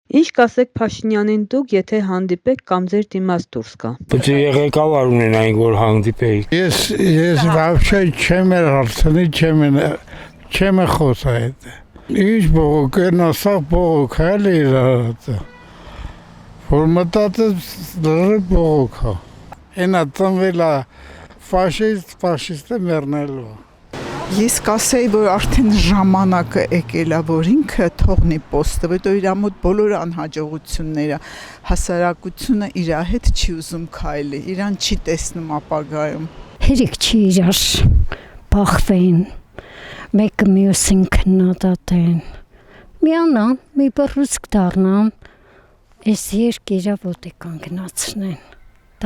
Ինչ կասեք Փաշինյանին դուք, եթե հանդիպեք կամ ձեր դիմաց դուրս գա։ Պետք է ղեկավար ունենայինք, որ հանդիպեիք։ Ես вообще չեմ հարցնի, չեմ խոսա այդ։ Ինչ բողոք է, նասա բողոք է իրարած։ Որ մտածես դրը բողոք է։ Այնա ծնվել է ֆաշիստը մեռնելու։ Ես կասեի, որ արդեն ժամանակը եկել է, որ ինքը թողնի պոստը, որտեղ իր մոտ բոլոր անհաջողությունները, հասարակությունը իր հետ չի ուզում քայլի, իրան չի տեսնում ապագայում։ Հերիք չի իրար բախվեն, մեկը մյուսին քննադատեն, միանան, մի բռուցք դառնան, այս երկիրը ոտի կանգնացնեն,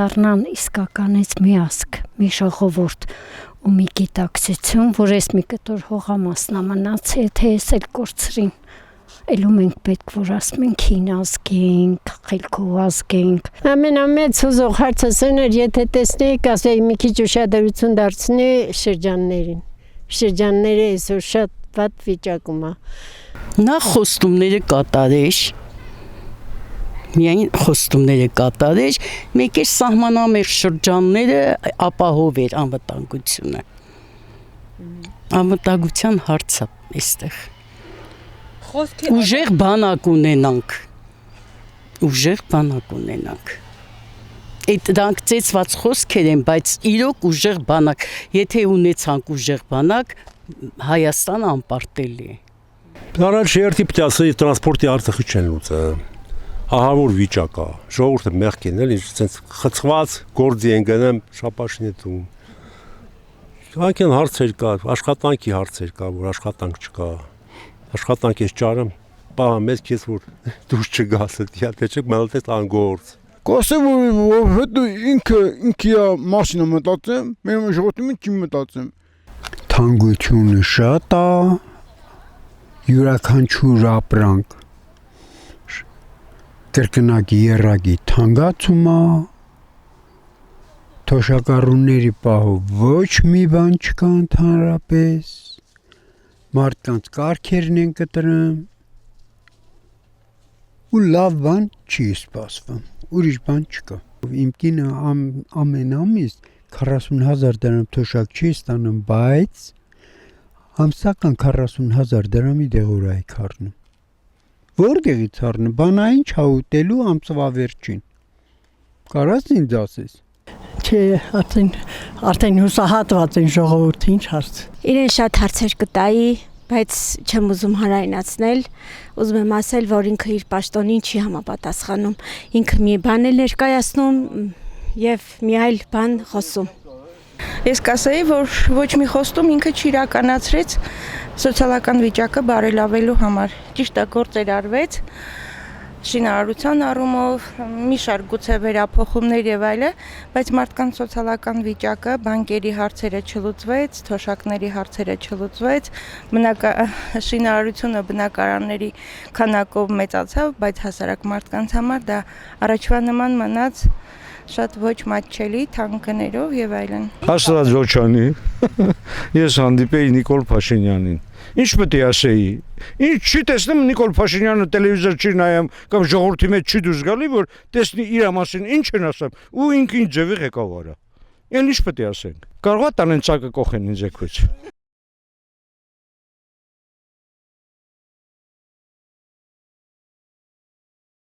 դառնան իսկականից մի ազգ, մի ժողովուրդ ու մի գիտակցություն, որ ես մի կտոր հողամասնա մնաց, եթե ես էլ կորցրին, ելում ենք պետք, որ ասում ենք հին ազգենք, խելքով ազգենք։ Ամենամեծ հուզող հարցը սեն էր, եթե տեսնեիք, ասեի մի քիչ ուշադրություն դարձնի շրջաններին։ Շրջանները այսօր շատ վատ վիճակում է։ Նախ խոստումները կատարեր, միայն խոստումները կատարեր, մեկ էր սահմանամերժ շրջանները ապահովեր անվտանգությունը։ Անվտանգության հարցը այստեղ։ Ուժեղ բանակ ունենանք։ Այդ դրանք ծեծված խոսքեր են, բայց իրոք ուժեղ բանակ, եթե ունեցանք ուժեղ բանակ, Հայաստանը անպարտելի է։ Առաջ երթի պետք է ասեի տրանսպորտի հարցը քիչ չեն լուծել։ Ահավոր վիճակ է, ժողովուրդը մեղք են, էլի, ցենց խցված գործի են գնամ շապաշինի տուն։ Անկեն հարցեր կա, աշխատանքի հարցեր կա, որ աշխատանք չկա։ Աշխատանք ես ճարեմ, պահա մեզ քեզ որ դուրս չգաս, թե չեք մալտես անգործ։ Կասեմ, որ հետո ինքի մասինը մտածեմ, մեր ժողովրդի չի մտածեմ։ Թանկությունը շատ է, յուրաքանչյուր ապրանք կրկնակի երակի թանկացում է, թոշակառուների պահով ոչ մի բան չկա ընդհանրապես, մարդկանց կարգերն են կտրում, ու լավ բան չի սպասվում, ուրիշ բան չկա։ Իմ կինը ամեն ամիս 40,000 դրամ թոշակ չի ստանում, բայց ամսական 40,000 դրամի դեղորայի քառնում։ Որտեղից առնում, բանային չա ուտելու ամսվա վերջին։ Կարաս ինձ ասես։ Չէ, արդեն հուսահատված են ժողովուրդը, ինչ հարց։ Իրեն շատ հարցեր կտայի, բայց չեմ ուզում հանրայնացնել, ուզում եմ ասել, որ ինքը իր պաշտոնին չի համապատասխանում։ Ինքը մի բան է ներկայացնում եւ մի այլ բան խոսում։ Ես կասեի, որ ոչ մի խոստում ինքը չիրականացրեց սոցիալական վիճակը բարելավելու համար։ Ճիշտ է, գործեր արվեց շինարարության առումով, մի շարք գուցե վերափոխումներ եւ այլը, բայց մարդկանց սոցիալական վիճակը, բանկերի հարցերը չլուծվեց, թոշակների հարցերը չլուծվեց, շինարարությունը բնակարանների քանակով մեծացավ, բայց հասարակ մարդկանց համար դա առաջվա նման մնաց շատ ոչ մատչելի թանկներով եւ այլն։ Աստված ջոչանի։ Ես հանդիպեի Նիկոլ Փաշինյանին։ Ինչ պետք է ասեի։ Ինչ չի տեսնում Նիկոլ Փաշինյանը տելևիզոր չի նայում կամ ժողովրդի մեջ չի դուրս գալի, որ տեսնի իր մասին ինչ են ասում, ու ինքն ինչ ձևի ղեկավար է։ Էն ինչ պետք է ասենք։ Կարող է տանեն ցակը կողեն ինձ եկվեց։